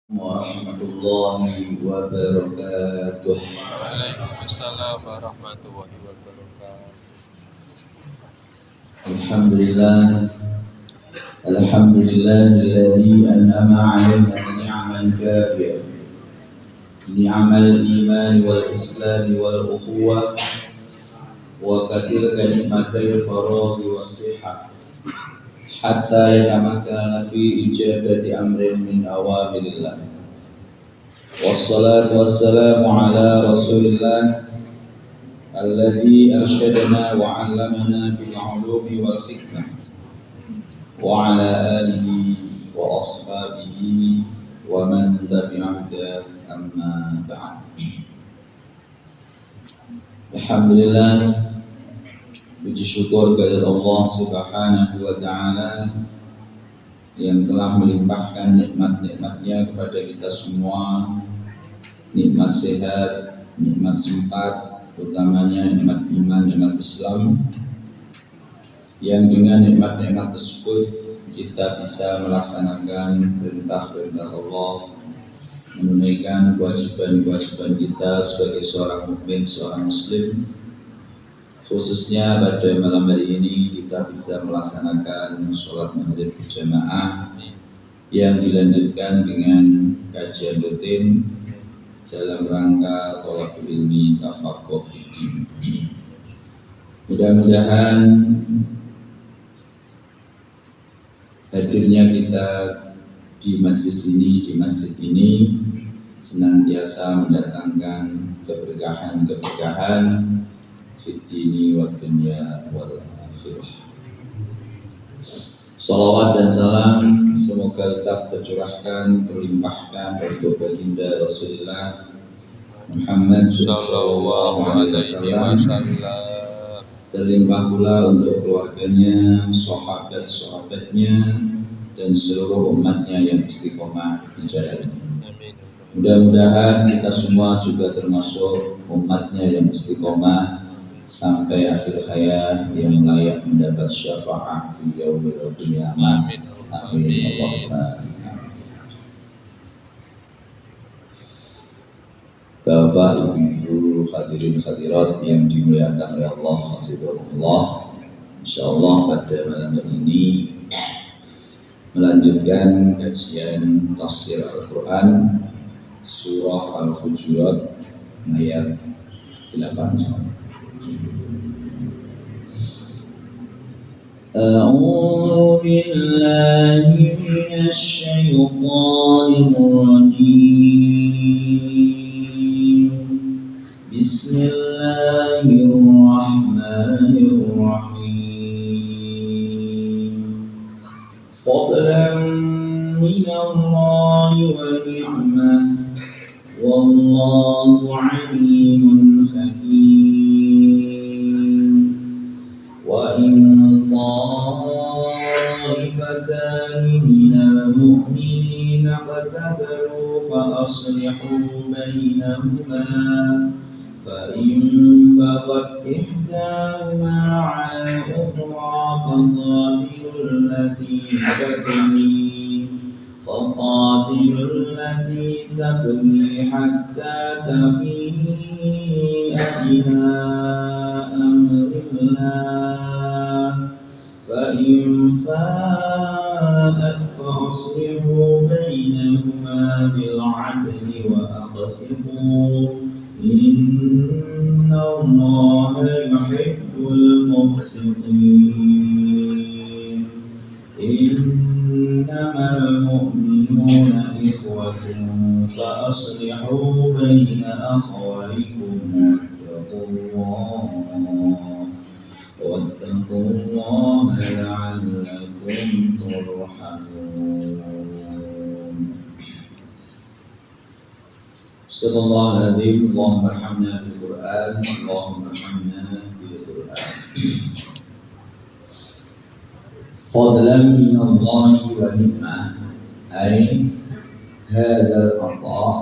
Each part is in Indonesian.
Warahmatullahi wabarakatuh. Waalaikumsalam warahmatullahi wabarakatuh. Alhamdulillah. Alhamdulillahilladzi an'ama 'alaina ni'man kafiyah. Ni'mal iman wal islam wal ukhuwah wa katilka ni'matil faraghi was sihah. Hatta yatamakkana fi ijabati amrin min awamirillah. Wassalatu wassalamu ala rasulillah alladhi arsyadana wa 'allamana bil 'ulumi wal hikmah wa ala alihi wa ashabihi wa man tabi'ahum amma ba'd. Alhamdulillah, puji syukur kepada Allah Subhanahu wa taala yang telah melimpahkan nikmat-nikmatnya kepada kita semua. Nikmat sehat, nikmat sempat, utamanya nikmat iman, nikmat Islam, yang dengan nikmat-nikmat tersebut kita bisa melaksanakan perintah-perintah Allah, menunaikan kewajiban-kewajiban kita sebagai seorang mukmin, seorang muslim. Khususnya pada malam hari ini kita bisa melaksanakan sholat maghrib berjamaah yang dilanjutkan dengan kajian rutin dalam rangka thalabul ilmi tafaqquh fiddin. Mudah-mudahan hadirnya kita di majlis ini, di masjid ini, senantiasa mendatangkan keberkahan-keberkahan fiddini wa dunya wal akhirah. Salawat dan salam semoga tetap tercurahkan, terlimpahkan untuk baginda Rasulullah Muhammad sallallahu alaihi wasallam, terlimpah pula untuk keluarganya, sahabat-sahabatnya, dan seluruh umatnya yang istiqomah di jalannya. Mudah-mudahan kita semua juga termasuk umatnya yang istiqomah sampai akhir hayat yang layak mendapat syafaat fi yaumil qiyamah. Amin. Allahumma. Bapak, Ibu, hadirin hadirat yang dimuliakan oleh Allah, hafizahullah. Insyaallah pada malam ini melanjutkan kajian tafsir Al-Quran surah Al-Hujurat ayat 8. أعوذ بالله من الشيطان الرجيم. بسم الله الرحمن الرحيم. فضلا من الله ونعمة والله عليم حكيم. وإن طائفتان من المؤمنين اقتتلوا فأصلحوا بينهما فإن بغت إحداهما على الأخرى فقاتلوا التي تبغي حتى تفيء إلى أمر الله فإن فاءت فأصلحوا بينهما بالعدل وأقسطوا إن الله يحب المقسطين. إنما المؤمنون إخوة فأصلحوا بين أخويكم واتقوا الله لعلكم ترحمون. صدق الله العظيم. اللهم ارحمنا بالقرآن. اللهم ارحمنا بالقرآن. فضلا من الله ونعمة، أي هذا العطاء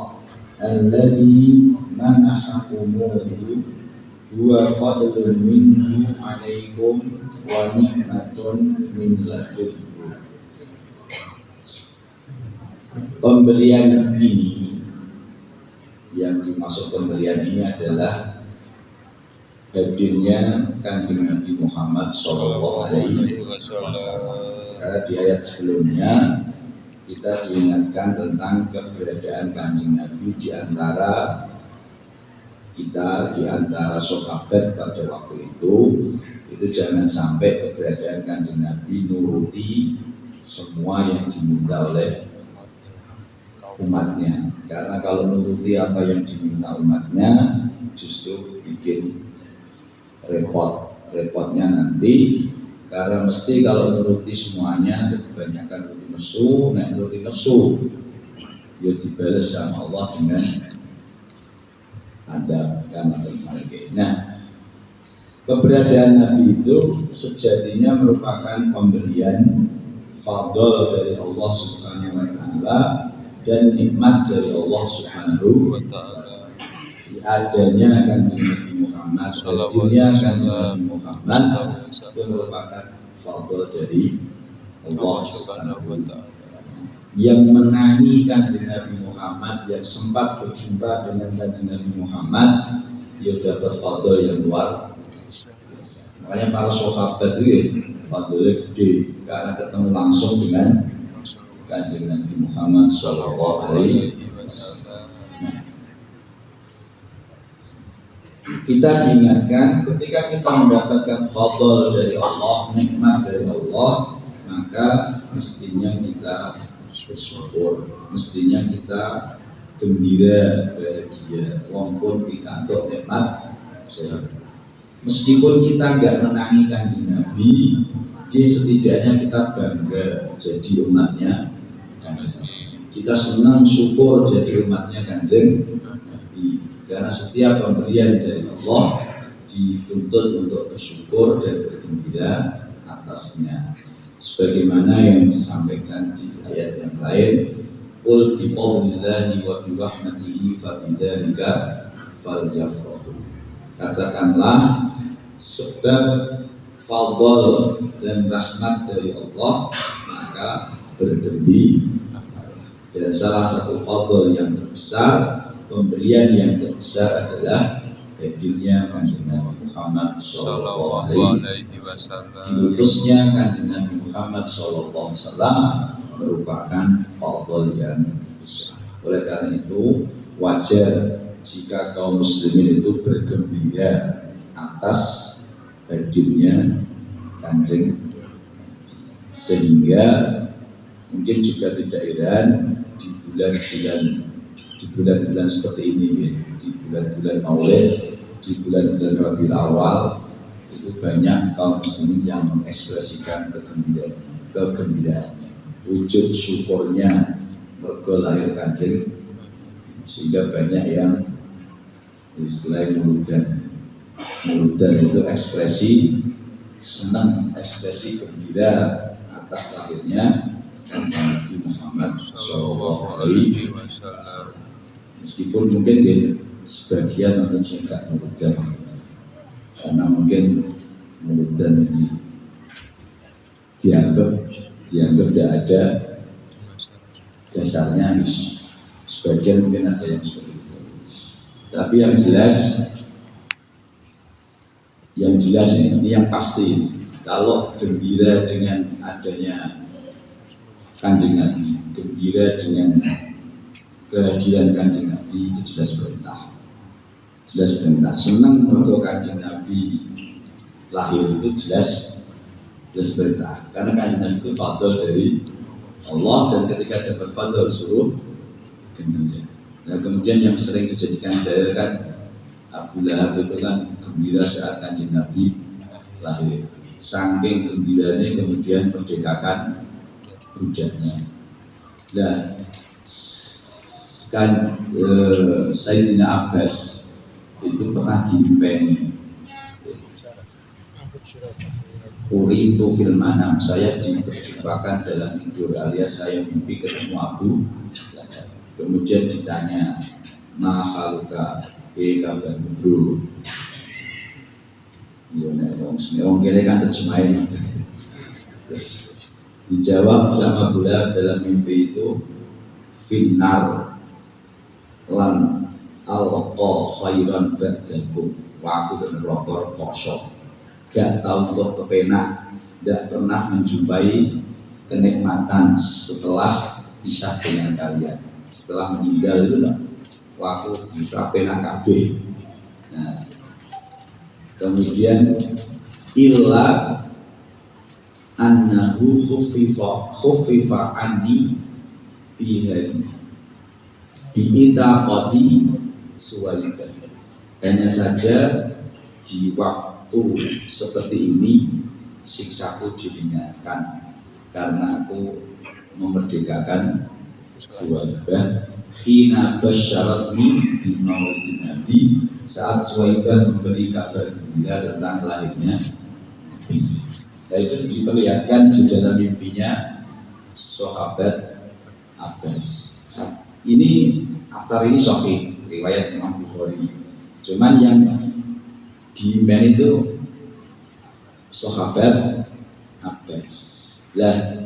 الذي منحكموه هو فضل منه عليكم ونعمة من لدنه. Pemberian ini, yang dimaksud pemberian ini adalah hadirnya Kanjeng Nabi Muhammad Shallallahu Alaihi Wasallam. Karena di ayat sebelumnya kita diingatkan tentang keberadaan Kanjeng Nabi di antara kita, di antara sahabat pada waktu itu jangan sampai keberadaan Kanjeng Nabi nuruti semua yang diminta oleh umatnya. Karena kalau nuruti apa yang diminta umatnya justru bikin repotnya nanti, karena mesti kalau nuruti semuanya kebanyakan nuruti nesu ya dibalas sama Allah dengan adab karena berbagai. Nah, keberadaan Nabi itu sejatinya merupakan pemberian fadl dari Allah Subhanahu wa taala dan nikmat dari Allah Subhanahu wa taala. Adanya Kanjeng Nabi Muhammad, hadirnya Kanjeng Nabi Muhammad itu merupakan fadl dari Allah Subhanahu wa taala. Yang menangi Kanjeng Nabi Muhammad, yang sempat berjumpa dengan Kanjeng Nabi Muhammad, dia dapat fadl yang luar biasa. Makanya para sahabat itu fadlnya gede karena ketemu langsung dengan Kanjeng Nabi Muhammad Shallallahu Alaihi Wasallam. Kita diingatkan ketika kita mendapatkan fadl dari Allah, nikmat dari Allah, maka mestinya kita bersyukur, mestinya kita gembira, bahagia, walaupun dikantuk nikmat. Meskipun kita nggak menangi Kanjeng Nabi, setidaknya kita bangga jadi umatnya. Kita senang syukur jadi umatnya Kanjeng Nabi. Karena setiap pemberian dari Allah dituntut untuk bersyukur dan bergembira atasnya. Sebagaimana yang disampaikan di ayat yang lain, qul bi fadlillahi wa bi rahmatihi fa bidzalika falyafrahu. Katakanlah sebab fadl dan rahmat dari Allah maka bergembira. Dan salah satu fadl yang terbesar, pemberian yang terbesar adalah hadirnya Kanjeng Nabi Muhammad Sallallahu Alaihi Wasallam. Diutusnya Kanjeng Nabi Muhammad Sallallahu Alaihi Wasallam merupakan fadl yang besar. Oleh karena itu wajar jika kaum muslimin itu bergembira atas hadirnya Kanjeng Nabi. Sehingga mungkin juga tidak heran di bulan-bulan seperti ini, ya, di bulan-bulan Maulid, di bulan-bulan Rabiul Awal itu banyak kaum muslimin yang mengekspresikan kegembiraannya, wujud syukurnya mergo lahir Kanjeng, sehingga banyak yang istilahnya muludan itu ekspresi senang, ekspresi gembira atas lahirnya Nabi Muhammad Sallallahu Alaihi Wasallam. Meskipun mungkin ya, sebagian mungkin tidak muludan, karena mungkin muludan ini dianggap tidak ada dasarnya. Sebagian mungkin ada yang seperti itu. Tapi yang jelas ini yang pasti, kalau gembira dengan adanya Kanjeng Nabi, gembira dengan kehadiran Kanjeng Nabi itu jelas perintah. Senang mergo Kanjeng Nabi lahir itu jelas perintah. Karena Kanjeng Nabi itu fadl dari Allah, dan ketika dapat fadl suruh gembira. Nah, kemudian yang sering dijadikan dalil kan Abu Lahab itu kan gembira saat Kanjeng Nabi lahir. Saking gembiranya kemudian merdekakan budaknya. Nah, kan Sayyidina Abbas itu pernah diimpengi, Uri itu fil manam, saya diperjumpakan dalam tidur, alias saya mimpi ketemu Abu. Kemudian ditanya, ma haluka, kabar bro. Orang kira kan terjemahin. Terus dijawab sama Abu Lahab dalam mimpi itu, finnar lan alqa khairan ba'dakum. Aku dan rokor kosong, gak tahu untuk kepenak, tidak pernah menjumpai kenikmatan setelah pisah dengan kalian. Setelah meninggal itu lah, waktu di kepenak kabeh. Nah, kemudian illa annahu khuffifa anni bihadi bi'itaqati suwaibah. Hanya saja di waktu seperti ini siksaku diringankan karena aku memerdekakan Suwaibah khina basyaratni di maulidin Nabi, saat Suwaibah memberi kabar gembira tentang lahirnya Nabi. Dan itu diperlihatkan di dalam mimpinya sahabat Abbas. Ini asar ini sahih, riwayat Imam Bukhari. Cuman yang diimban itu sahabat Abbas. Lah,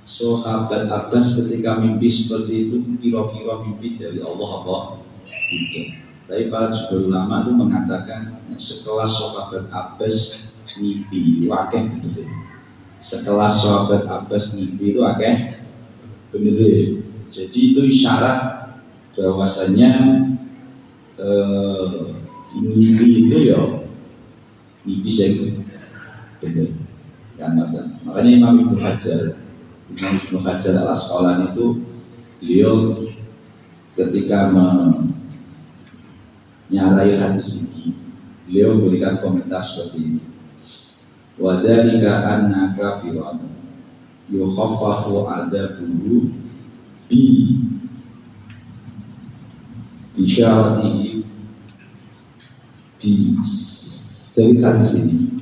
sahabat Abbas ketika mimpi seperti itu kira-kira mimpi dari Allah apa? Tidak. Tapi para jumhur ulama itu mengatakan sekelas sahabat Abbas mimpi wakeh bener. Sekelas sahabat Abbas mimpi itu wakeh bener. Jadi itu isyarat bahwasanya mimpi itu ya mimpi saya bener. Makanya Imam Ibnu Hajar Al-Asqalani itu beliau ketika menyarai hadis ini, beliau memberikan komentar seperti ini. Wa dzalika anna kafiran yukhaffafu adabuhu bi bisyaratihi. Di hadis ini,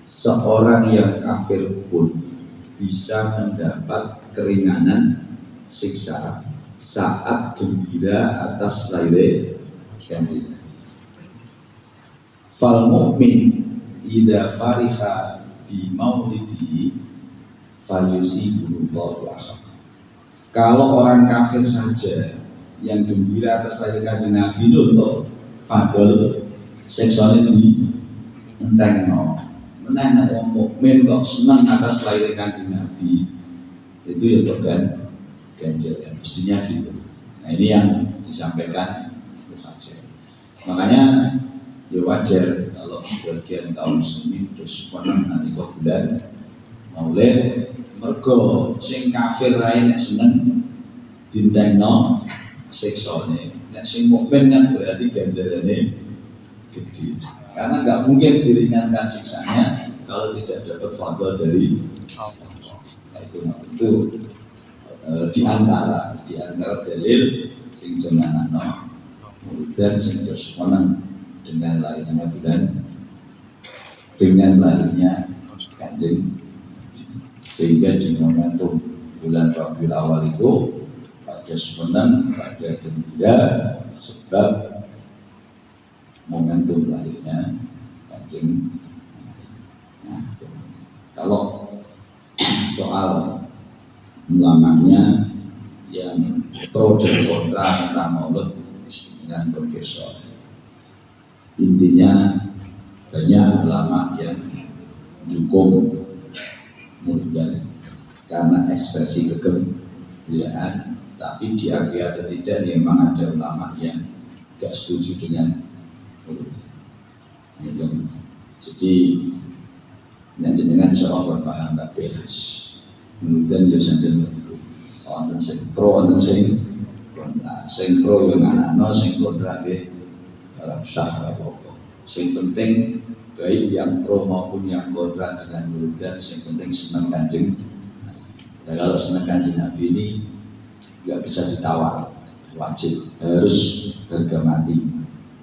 seorang yang kafir pun bisa mendapat keringanan siksa saat gembira atas lahirnya ganti. Fal mu'min idza fariha bi maulidihi fayusibuhu al-haq. Kalau orang kafir saja yang gembira atas lahir kanjeng Nabi itu untuk fadl seksualnya di entengno. Menang orang mukmin kok senang atas lahir kanjeng Nabi, itu ya bukan ganjaran, mestinya gitu. Nah ini yang disampaikan Hajar. Makanya ya wajar kalau bagian kaum muslimin terus menang nanti kok bulan Maulid mergo sing kafir lain nek seneng dintengno seksualnya, nek sing mukmin kan berarti ganjarannya gede. Karena nggak mungkin diringankan siksanya kalau tidak dapat fadl dari Allah. Itu di antara dalil sing jenengan dan sing terus menang dengan lahirnya bulan, dengan lahirnya kanjeng, sehingga di momentum bulan Rabiul Awal itu pada senang, pada gembira sebab momentum lahirnya kanjeng. Nah, kalau soal ulamanya yang pro dan kontra tentang maulid dengan profesor, intinya banyak ulama yang dukung maulid karena ekspresi kegembiraan, tapi diakui atau tidak memang ada ulama yang gak setuju dengan maulid. Nah, itu. Jadi yang jenengan seorang berpaham tak beres. Kemudian ya saja wonten sing pro, wonten sing kontra. Sing pro yang anak-anak, sing kontra ge ora usah apa-apa. Sing penting baik yang pro maupun yang kontra dengan maulid, sing penting senang kanjeng. Dan kalau senang kanjeng Nabi ini nggak bisa ditawar, wajib harus harga mati.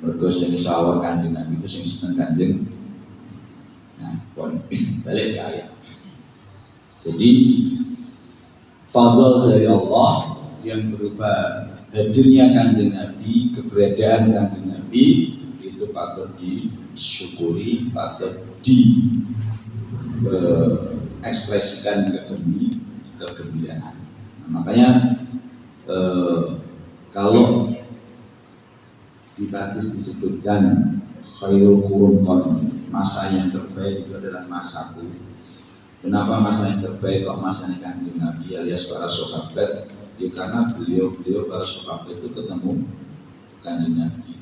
Mergo sing sawar kanjeng Nabi itu sing senang kanjeng. Nah, balik ke ayat. Jadi fadl dari Allah yang berupa hadirnya kanjeng Nabi, keberadaan kanjeng Nabi itu patut disyukuri, patut ekspresikan kegembiraan. Nah, makanya kalau di hadis disebutkan khairul qurun qarni, masa yang terbaik itu adalah masaku. Kenapa masa yang terbaik kok masanya Kanjeng Nabi alias para sahabat? Ya karena beliau para sahabat itu ketemu Kanjeng Nabi,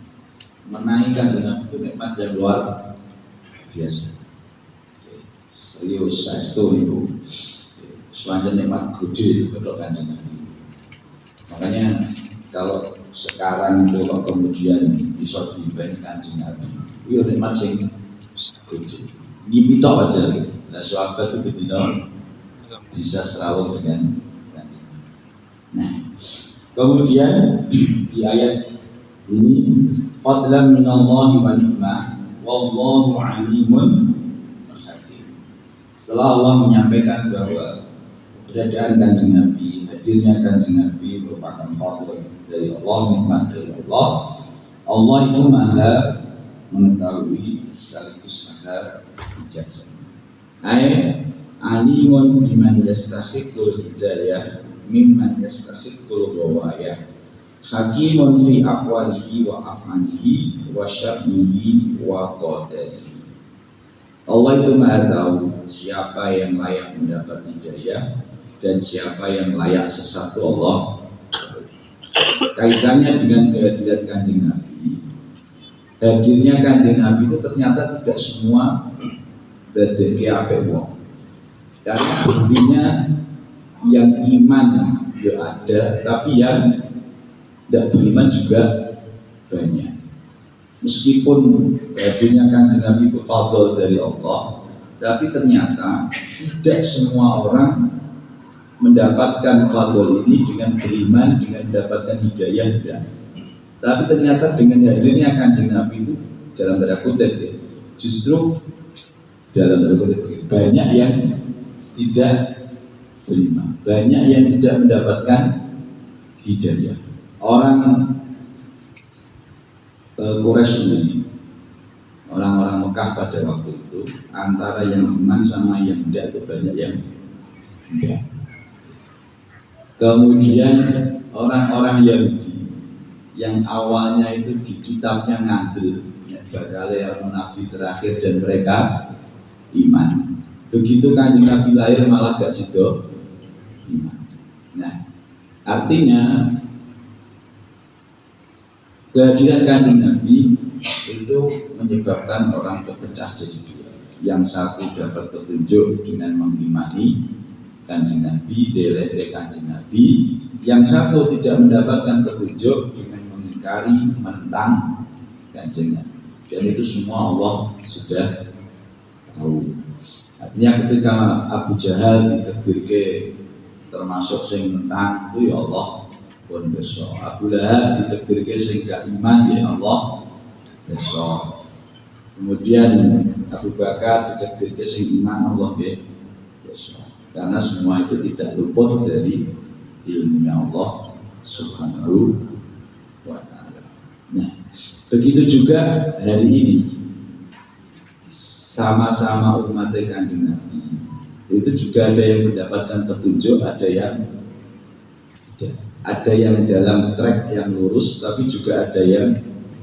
menaiki Kanjeng Nabi itu nikmat yang luar biasa. Serius saestu itu sepanjang nikmat gede itu ketok Kanjeng Nabi. Makanya kalau sekarang itu kok kemudian bisa dibanding Kanjeng Nabi, itu nikmat sing gede. Ngimpi tok aja. Nah, sahabat itu betul bisa selalu dengan Kanjeng. Nah, kemudian di ayat ini fadlan minallahi wa ni'mah wallahu alimun hakim. Setelah Allah menyampaikan bahwa keberadaan Kanjeng Nabi, hadirnya Kanjeng Nabi merupakan fadl dari Allah, nikmat dari Allah. Allah itu maha mengetahui sekaligus maha bijaksana. Alimun biman yastahiqul hidayah mimman yastahiqul ghawayah. Hakimun fi aqwalihi wa af'alihi wa sya'nihi wa qadarihi. Allah itu maha tahu siapa yang layak mendapat hidayah dan siapa yang layak sesat. Allah kaitannya dengan kehadiran Kanjeng Nabi. Hadirnya Kanjeng Nabi itu ternyata tidak semua dadeke apik wong. Karena intinya yang iman ya ada, tapi yang tidak beriman juga banyak. Meskipun hadirnya Kanjeng Nabi itu fadl dari Allah, tapi ternyata tidak semua orang mendapatkan fadl ini dengan beriman, dengan mendapatkan hidayah dan. Tapi ternyata dengan hadirnya Kanjeng Nabi itu dalam tanda kutip ya, justru dalam tanda kutip banyak yang tidak beriman, banyak yang tidak mendapatkan hidayah. Orang Quraisy ini, orang-orang Mekah pada waktu itu, antara yang iman sama yang tidak itu banyak yang tidak. Kemudian orang-orang Yahudi yang awalnya itu di kitabnya ngandel bakal yang nabi terakhir dan mereka iman. Begitu Kanjeng Nabi lahir malah gak sido iman. Nah, artinya kehadiran Kanjeng Nabi itu menyebabkan orang terpecah jadi dua. Yang satu dapat petunjuk dengan mengimani Kanjeng Nabi, deleh Kanjeng Nabi. Yang satu tidak mendapatkan petunjuk dengan mengingkari, menentang Kanjeng Nabi. Dan itu semua Allah sudah tahu. Artinya ketika Abu Jahal ditakdirke termasuk sing menentang itu ya Allah pun besok. Abu Lahab ditakdirke sing gak iman ya Allah besok. Kemudian Abu Bakar ditakdirke sing iman Allah besok. Karena semua itu tidak luput dari ilmunya Allah Subhanahu wa ta'ala. Nah, begitu juga hari ini sama-sama umat Kanjeng Nabi itu juga ada yang mendapatkan petunjuk, ada yang tidak. Ada yang dalam track yang lurus, tapi juga ada yang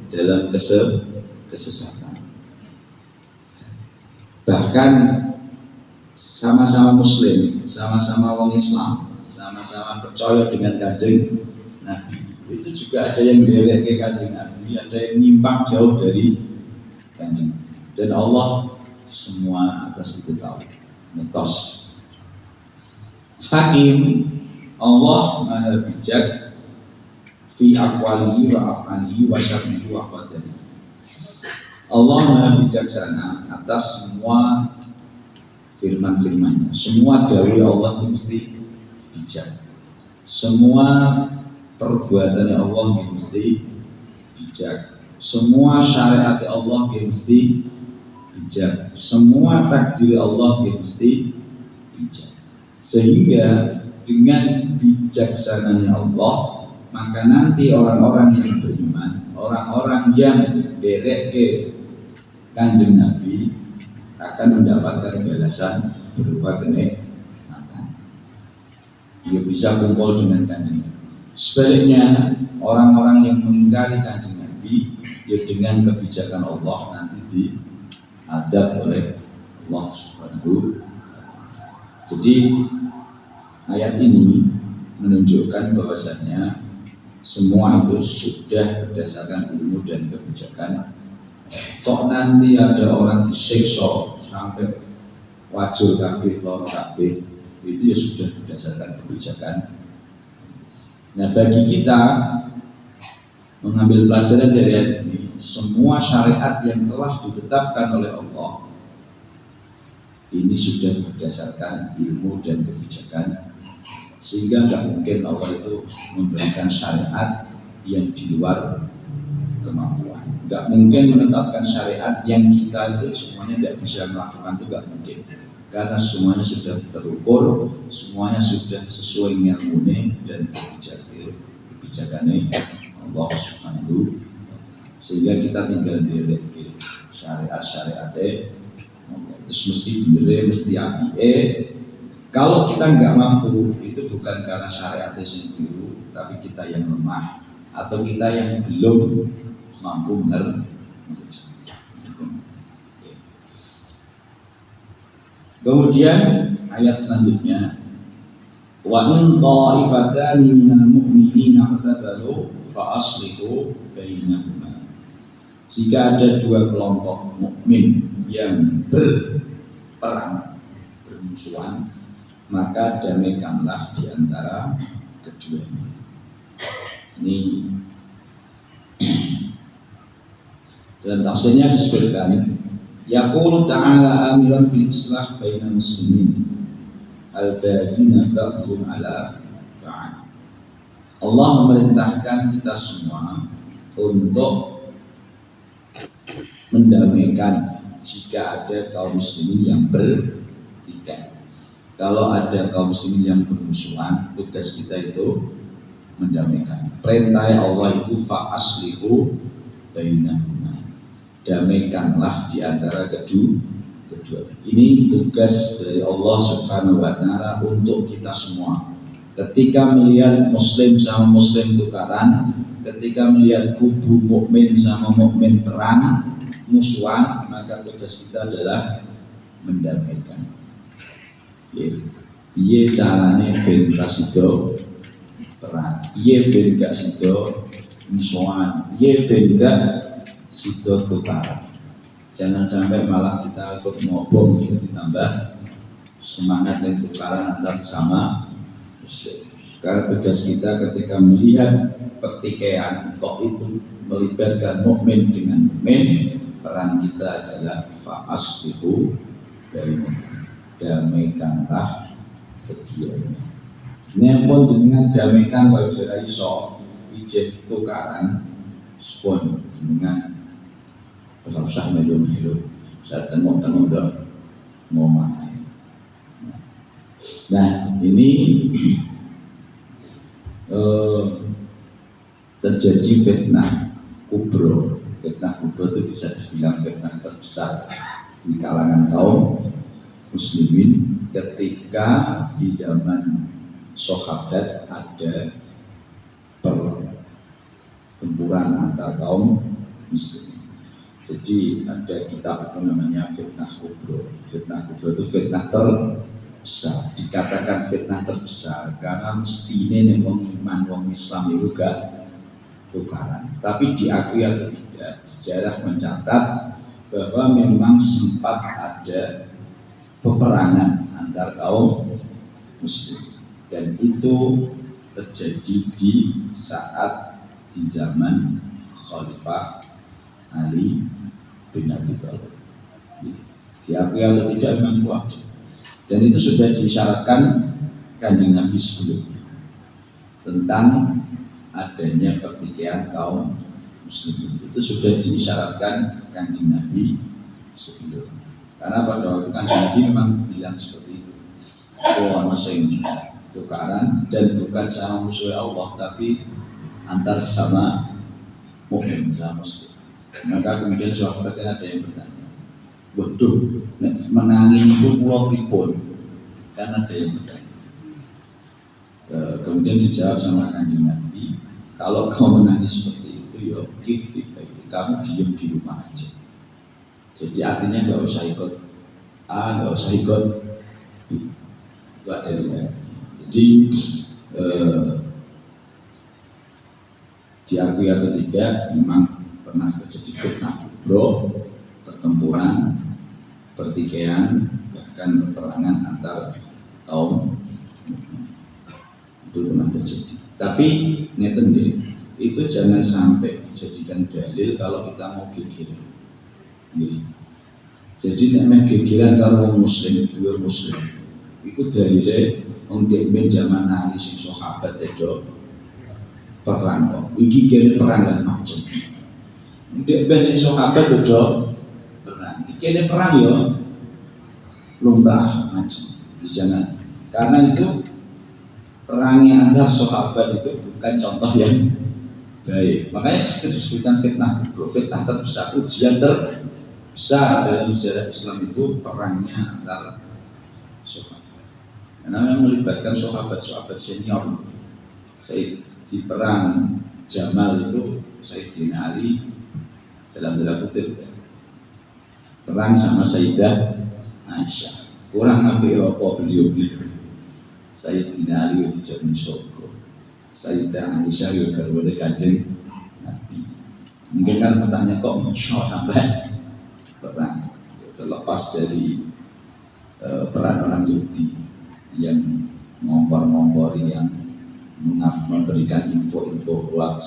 dalam kesesatan. Bahkan sama-sama Muslim, sama-sama orang Islam, sama-sama percaya dengan Kanjeng Nabi. Itu juga ada yang derek ke Kanjeng Nabi, ada yang nyimpang jauh dari Kanjeng Nabi. Dan Allah semua atas itu tahu. Ngetos. Hakim, Allah maha bijak fi aqwalihi wa af'alihi wa syar'ihi wa qadarihi. Allah maha bijaksana atas semua firman-firmannya. Semua dawai Allah itu mesti bijak. Semua perbuatan Allah yang mesti bijak. Semua syariat Allah yang mesti bijak. Semua takdir Allah yang mesti bijak. Sehingga dengan bijaksananya Allah, maka nanti orang-orang yang beriman, orang-orang yang derek ke Kanjeng Nabi akan mendapatkan balasan berupa kenikmatan. Dia bisa kumpul dengan Kanjeng Nabi. Sebaliknya orang-orang yang mengingkari Kanjeng Nabi ya dengan kebijakan Allah nanti diadab oleh Allah Subhanahu. Jadi ayat ini menunjukkan bahwasanya semua itu sudah berdasarkan ilmu dan kebijakan. Kok nanti ada orang disiksa sampai wajur kabeh, lor kabeh, itu ya sudah berdasarkan kebijakan. Nah, bagi kita mengambil pelajaran dari ayat ini, semua syariat yang telah ditetapkan oleh Allah ini sudah berdasarkan ilmu dan kebijakan, sehingga nggak mungkin Allah itu memberikan syariat yang di luar kemampuan. Nggak mungkin menetapkan syariat yang kita itu semuanya tidak bisa melakukan, itu nggak mungkin, karena semuanya sudah terukur, semuanya sudah sesuai dengan ilmu dan kebijakannya Allah Subhanahu. Sehingga kita tinggal di syariat-syariatnya terus mesti bener, mesti api. Kalau kita nggak mampu, itu bukan karena syariatnya sendiri, tapi kita yang lemah atau kita yang belum mampu benar. Kemudian ayat selanjutnya, wa in ta'ifatani minal mu'minina qatatalu fa aslihu bainahuma. Jika ada dua kelompok mukmin yang berperang, bermusuhan, maka damaikanlah di antara keduanya. Ini dalam tafsirnya disebutkan, yaqulu ta'ala amiran bil islah bainal muslimin al-baghina ba'dhum 'ala ba'd. Allah memerintahkan kita semua untuk mendamaikan jika ada kaum muslimin yang bertikai. Kalau ada kaum muslimin yang bermusuhan, tugas kita itu mendamaikan. Perintah Allah itu fa aslihu bainahuma, damaikanlah di antara kedua. Ini tugas dari Allah Subhanahu wa taala untuk kita semua. Ketika melihat muslim sama muslim tukaran, ketika melihat kubu mukmin sama mukmin perang musuhan, maka tugas kita adalah mendamaikan. Piye carane ben rasido perang, piye ben gak sido musuhan, piye ben gak sido tukaran. Jangan sampai malah kita ikut ngobong, ditambah semangat dan tukaran antar sama muslim. Karena tugas kita ketika melihat pertikaian kok itu melibatkan mukmin dengan mukmin, peran kita adalah fa'aslihu bainahuma, damaikanlah keduanya. Nempun jenengan damaikan kok ora iso ijeh tukaran, spon jenengan ora usah melu-melu, saya tengok-tengok dah ngomong. Nah, ini terjadi fitnah kubro. Fitnah kubro itu bisa dibilang fitnah terbesar di kalangan kaum muslimin ketika di zaman sahabat ada pertempuran antar kaum muslimin. Jadi ada kitab itu namanya fitnah kubro. Fitnah kubro itu fitnah terbesar. Dikatakan fitnah terbesar karena mestinya nih wong iman, wong Islam itu gak tukaran. Tapi diakui atau tidak, sejarah mencatat bahwa memang sempat ada peperangan antar kaum muslim, dan itu terjadi di saat di zaman Khalifah Ali bin Abi Thalib. Diakui atau tidak memang kuat, dan itu sudah disyaratkan Kanjeng Nabi sebelumnya tentang adanya pertikaian kaum muslimin. Itu sudah disyaratkan Kanjeng Nabi sebelumnya. Karena pada waktu Kanjeng Nabi memang bilang seperti itu. Ono sing tukaran dan bukan sama musuh Allah, tapi antar sama mukmin sama muslim. Maka kemudian sahabatnya ada yang bertanya, waduh, menangin itu pulau pripun? Kan ada yang bertanya. Kemudian dijawab sama Kanjeng Nabi, Kalau kau menangis seperti itu, ya kifika itu kamu diam di rumah aja. Jadi artinya nggak usah ikut A, nggak usah ikut B. Itu ada riwayat. Jadi diakui atau tidak, memang pernah terjadi fitnah kubro, pertempuran, pertikaian, bahkan peperangan antar kaum, itu pernah terjadi. Tapi ngeten deh, itu jangan sampai dijadikan dalil kalau kita mau gegeran. Jadi nek gegeran karo muslim, dulur muslim, itu dalile untuk zaman Ali sing sahabat itu perang kok. Iki kene perang lan macem. Ndek ben sing sahabat itu perang. Iki kene perang yo lumrah macem. Jangan. Karena itu perangnya antar sahabat itu bukan contoh yang baik. Makanya disebutkan fitnah. Fitnah terbesar, ujian terbesar dalam sejarah Islam itu perangnya antar sahabat. Karena memang melibatkan sahabat-sahabat senior. Saya di perang Jamal itu Sayyidina Ali dalam tanda kutip perang sama Sayyidah Aisyah. Kurang apa beliau Sayyidina Ali itu jamin surga, Sayyidah Aisyah juga boleh Kanjeng Nabi. Mungkin kan pertanyaan kok bisa sampai perang terlepas dari peran orang Yahudi yang ngompor-ngompori, yang memberikan info-info hoax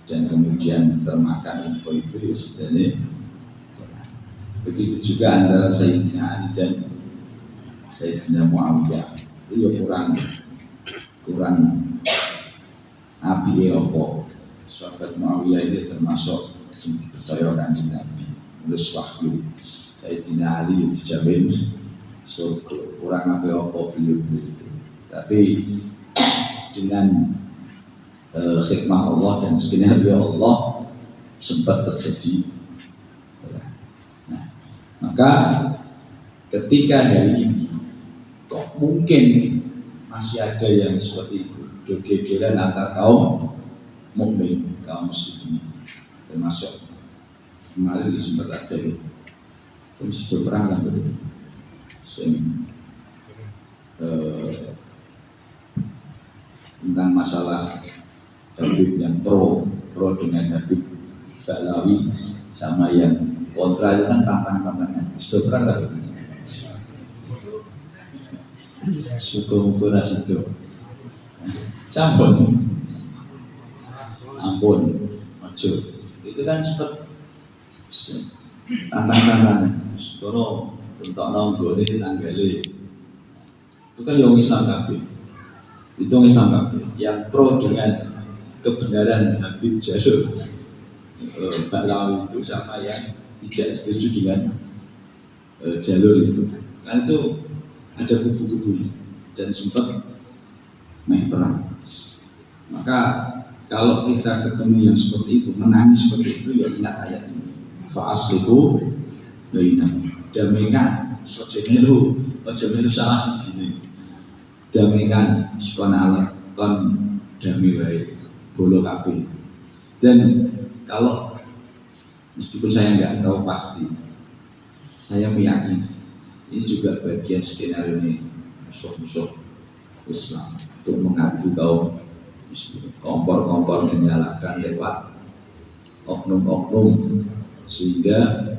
dan kemudian termakan info itu ya sebenarnya. Begitu juga antara Sayyidina Ali dan Sayyidina Muawiyah, itu ya kurang api opo. Sahabat Muawiyah ini termasuk yang dipercaya Kanjeng Nabi nulis wahyu. Sayyidina Ali dijamin surga, kurang api opo beliau itu. Tapi dengan hikmah Allah dan skenario Allah sempat terjadi. Nah, maka ketika hari ini kok mungkin masih ada yang seperti itu, gegeran antar kaum mukmin, kaum muslimin, termasuk kemarin sempat ada itu sudah perang kan betul, tentang masalah Habib yang pro dengan Habib Ba'lawi sama yang kontra itu kan tantangan sudah perang kan betul. Syukur-syukur asido campur ampun ojo itu kan seperti tantangan kalau untuk nonggone tanggali itu kan yang Islam kabeh, itu yang Islam kabeh yang pro dengan kebenaran Habib Jalur Ba'lawi itu sama yang tidak setuju dengan jalur itu. Kan itu ada kubu-kubunya dan sempat main perang. Maka kalau kita ketemu yang seperti itu, menangis seperti itu, ya ingat ayat ini. Fa'aslihu bainahum. Damaikan, ojo melu salah siji. Damaikan subhanallah kon damai wae bolo kabeh. Dan kalau meskipun saya nggak tahu pasti, saya meyakini ini juga bagian skenario ini musuh-musuh Islam untuk mengadu kaum Muslim. Kompor-kompor dinyalakan lewat oknum-oknum sehingga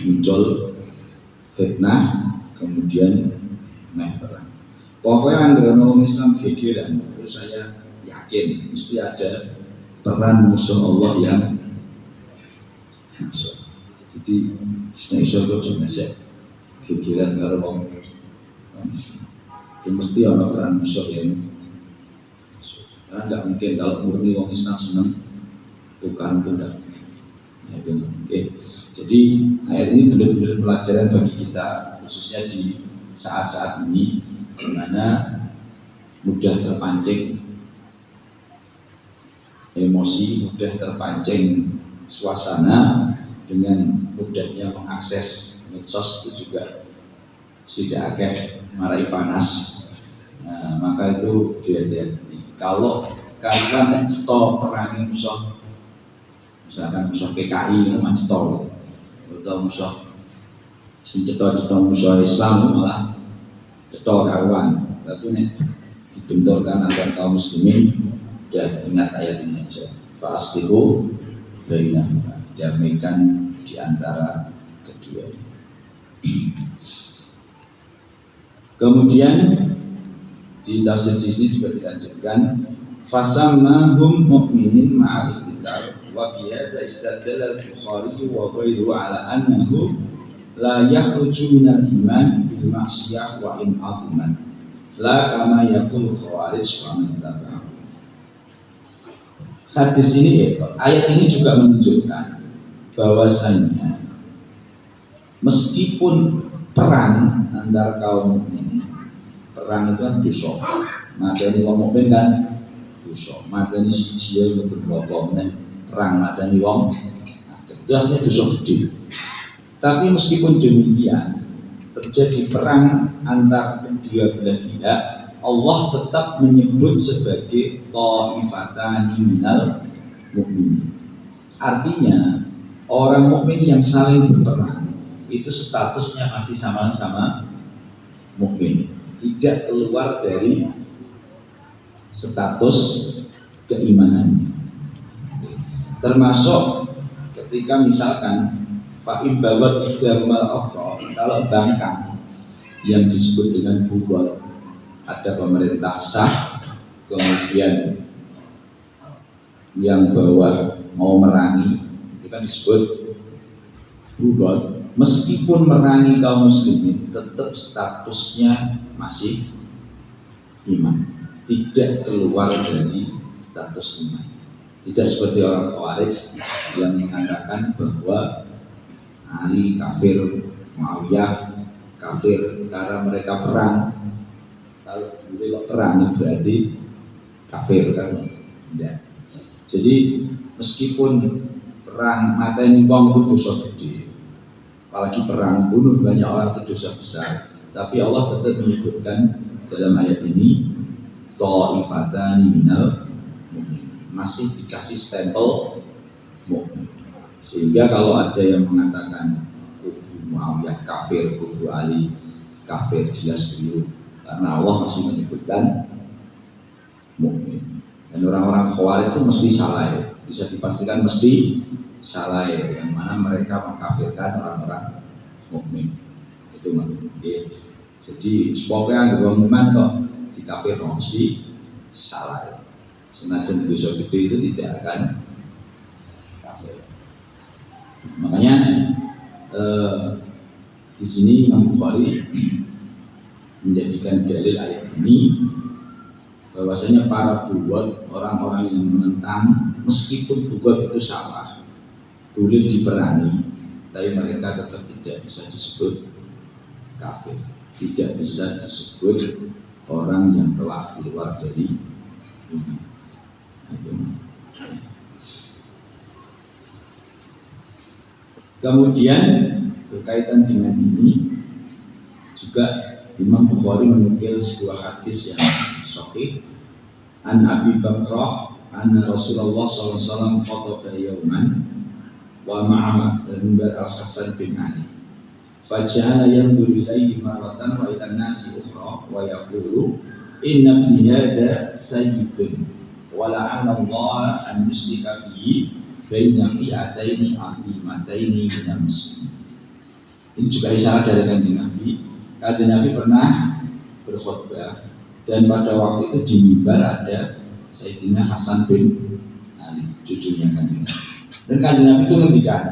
muncul fitnah, kemudian main perang. Pokoknya anggaran orang Islam gegeran, terus saya yakin mesti ada peran musuh Allah yang masuk. Jadi iso kok cuma saya gegeran karo wong Islam. Itu mesti ada peran musuh yang karena tidak mungkin kalau murni wong Islam senang tukang tunda. Ya, itu okay. Jadi ayat ini benar-benar pelajaran bagi kita khususnya di saat-saat ini di mana mudah terpancing emosi, mudah terpancing suasana dengan mudahnya mengakses medsos itu juga tidak akan marahi panas. Nah, maka itu hati-hati. Kalau karena cetok perang musuh, misalkan musuh PKI itu mah cetok, atau musuh si cetok musuh Islam malah cetok karuan. Tapi nih dibenturkan antar kaum muslimin, dan ingat ayat ini aja. Fa'aslihu bainahuma, damaikan di antara kedua. Kemudian di tafsir sini juga dilanjutkan fasammahum mu'minin ma'al iqtital wa bihadza istadalla al-Bukhari wa ghairuhu ala annahu la yakhruju minal iman bil ma'siyah wa in aziman la kama yaqul khawarij wa man tabi'ahum. Hadis ini ayat ini juga menunjukkan bahwasanya meskipun perang antar kaum mukmin, perang itu kan dosa. Mateni wong mukmin kan dosa. Mateni siji ya beberapa meneh perang mateni wong. Itu artinya dosa gede. Tapi meskipun demikian terjadi perang antar kedua belah pihak, Allah tetap menyebut sebagai ta'ifatani minal mukminin. Artinya orang mukmin yang saling berperang itu statusnya masih sama-sama mukmin, tidak keluar dari status keimanannya. Termasuk ketika misalkan fa'im bawat ikhdamal akhra, kalau bangkang yang disebut dengan bubar, ada pemerintah sah, kemudian yang bawah mau merangi, itu kan disebut bubar. Meskipun merangi kaum muslimin, tetap statusnya masih iman, tidak keluar dari status iman. Tidak seperti orang Khawarij yang mengatakan bahwa Ali kafir, Muawiyah kafir karena mereka perang. Kalau dulu perang berarti kafir kan? Tidak. Jadi meskipun perang mateni wong itu dosa gede, apalagi perang bunuh banyak orang itu dosa besar, tapi Allah tetap menyebutkan dalam ayat ini ta'ifatani minal mu'min, masih dikasih stempel mukmin. Sehingga kalau ada yang mengatakan kubu Muawiyah kafir, kubu Ali kafir, jelas keliru, karena Allah masih menyebutkan mukmin. Dan orang-orang Khawarij itu mesti salah ya, bisa dipastikan mesti salah ya, yang mana mereka mengkafirkan orang-orang mukmin. Itu maksudnya. Jadi pokoknya orang iman kok dikafir mesti salah ya. Senajan dosa gede itu tidak akan kafir. Makanya di sini Imam Bukhari menjadikan dalil ayat ini bahwasanya para buat, orang-orang yang menentang, meskipun buat itu salah, boleh diperangi, tapi mereka tetap tidak bisa disebut kafir, tidak bisa disebut orang yang telah keluar dari iman. Kemudian berkaitan dengan ini juga Imam Bukhari menukil sebuah hadis yang sahih an Abi Bakrah anna Rasulullah SAW khotbah yauman wa ma'a al-Hasan bin Ali faja'ala yanzuru ilaihi maratan wa ila nasi ukhra wa yaqulu inna ibni hadha sayyidun wa la'ana Allah an yusrika bihi baina fi'ataini a'imataini minal muslimin. Ini juga isyarat dari Kanjeng Nabi. Kanjeng Nabi pernah berkhutbah dan pada waktu itu di mimbar ada Sayyidina Hasan bin Ali, cucunya Kanjeng Nabi. Dan Kanjeng Nabi itu ngendikan,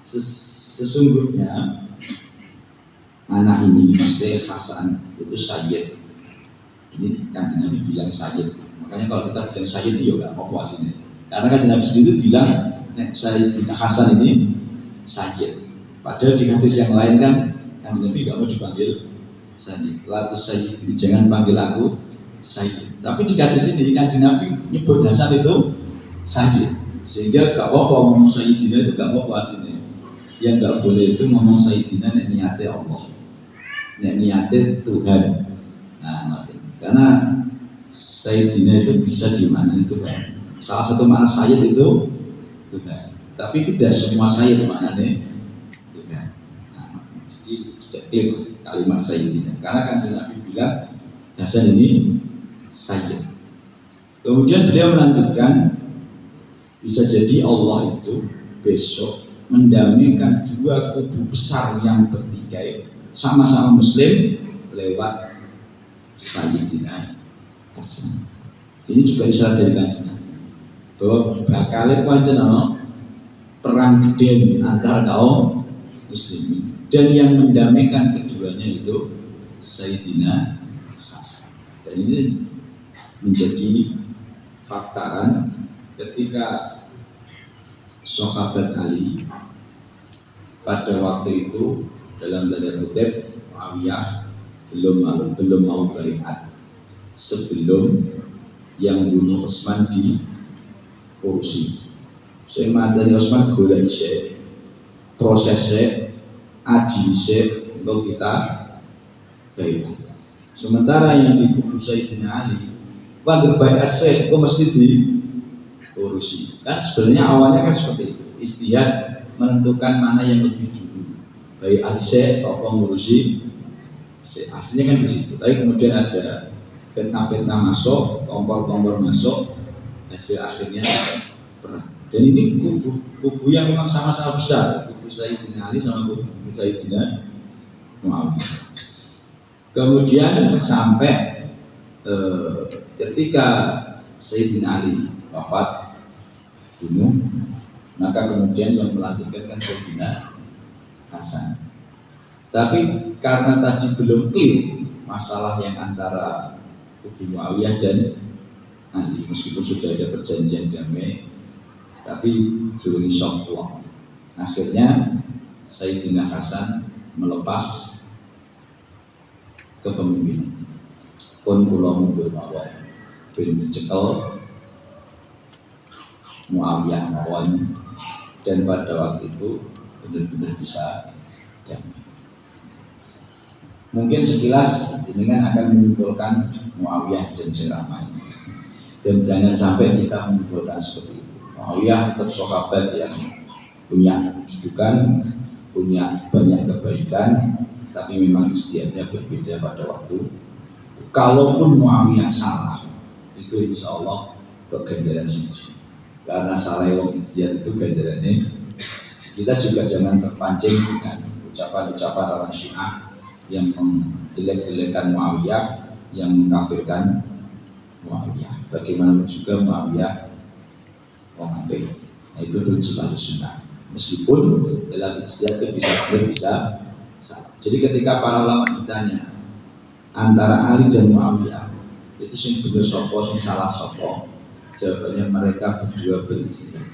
sesungguhnya anak ini, maksudnya Hasan itu sayyid. Ini Kanjeng Nabi bilang sayyid. Makanya kalau kita bilang sayyid itu juga mau puas ini. Karena Kanjeng Nabi sendiri bilang, Sayyidina Hasan ini sayyid. Padahal di hadis yang lain kan Kanjeng Nabi gak mau dipanggil sayyid. Latus sayyid, jangan panggil aku sayyid. Tapi di hadis ini Kanjeng Nabi nyebut Hasan itu sayyid. Sehingga gak apa-apa ngomong sayyidina itu gak apa-apa aslinya. Yang gak boleh itu ngomong sayyidina nek niatnya Allah, nek niatnya Tuhan. Nah, karena Sayyidina itu bisa dimaknai Tuhan. Salah satu makna Sayyid itu Tuhan. Tapi tidak semua Sayyid maknanya Tuhan. Nah, jadi sudah clear kalimat Sayyidina. Karena kan Nabi bilang Hasan ini Sayyid. Kemudian beliau melanjutkan, bisa jadi Allah itu besok mendamaikan dua kubu besar yang bertikai sama-sama Muslim lewat Sayyidina Hasan. Ini juga isyarat dari Kanjeng Nabi bahwa bakal pancen perang gede antar kaum muslimin, dan yang mendamaikan keduanya itu Sayyidina Hasan. Dan ini menjadi faktaan ketika sahabat Ali pada waktu itu dalam tanda kutip Muawiyah belum mau baiat sebelum yang bunuh Utsman di korupsi. Saya materi Utsman golek isih prosesnya adil isih untuk kita baiat. Sementara yang di kubu Sayyidina Ali bangga baiat saya kok mesti di korupsi. Kan sebenarnya awalnya kan seperti itu. Istihad menentukan mana yang lebih dulu. Baiat saya apa ngurusi. Aslinya kan di situ. Tapi kemudian ada fitnah-fitnah masuk, kompor-kompor masuk, hasil akhirnya perang. Dan ini kubu yang memang sama-sama besar, kubu Sayyidina Ali sama kubu Sayyidina Muawiyah. Kemudian sampai ketika Sayyidina Ali wafat bunuh, maka kemudian yang melanjutkan kan Sayyidina Hasan. Tapi karena tadi belum clear masalah yang antara kubu Muawiyah dan Ali, meskipun sudah ada perjanjian damai, tapi belum iso. Akhirnya Sayyidina Hasan melepas kepemimpinan. Pun kula mundur mawon ben dicekel Muawiyah mawon, dan pada waktu itu benar-benar bisa damai. Mungkin sekilas dengan akan menyimpulkan Muawiyah jenjang ramai, dan jangan sampai kita menyimpulkan seperti itu. Muawiyah tetap sahabat yang punya kedudukan, punya banyak kebaikan, tapi memang istihadnya berbeda pada waktu itu. Kalaupun Muawiyah salah, itu insya Allah ganjaran siji. Karena salah yang istihad itu ganjarannya. Kita juga jangan terpancing dengan ucapan-ucapan orang Syiah yang menjelek-jelekan Muawiyah, yang mengkafirkan Muawiyah. Bagaimana juga Muawiyah orang baik. Nah, itu prinsip Ahlussunnah. Meskipun dalam istihad bisa salah. Jadi ketika para ulama ditanya antara Ali dan Muawiyah, itu sing bener sapa, sing salah sapa? Jawabannya mereka berdua beristihad.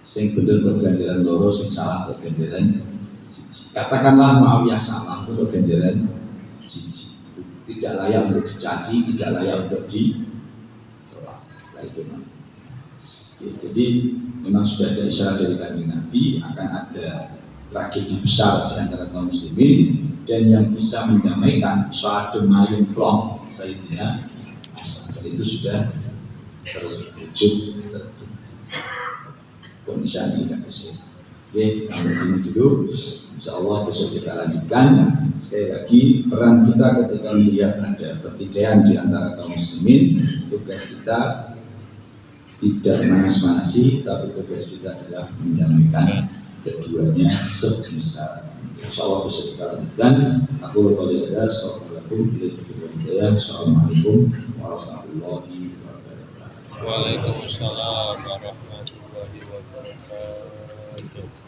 Sing bener untuk ganjaran loro, sing salah untuk ganjaran siji. Katakanlah Muawiyah salah untuk ganjaran siji. Tidak layak untuk dicaci, tidak layak untuk dicela. Nah, itu ya, jadi memang sudah ada isyarat dari Kanjeng Nabi akan ada tragedi besar di antara kaum muslimin, dan yang bisa mendamaikan suatu mayung plong Sayyidina Hasan itu sudah terwujud. Kondisi ini kan sih. Oke, sampai sini dulu. Insya Allah besok kita lanjutkan. Sekali lagi, peran kita ketika melihat ada pertikaian di antara kaum muslimin, tugas kita tidak manas-manasi, tapi tugas kita adalah mendamaikan keduanya sebisa. Insya Allah besok kita lanjutkan. Aku lupa ada. Assalamualaikum warahmatullahi wabarakatuh. Waalaikumsalam warahmatullahi wabarakatuh.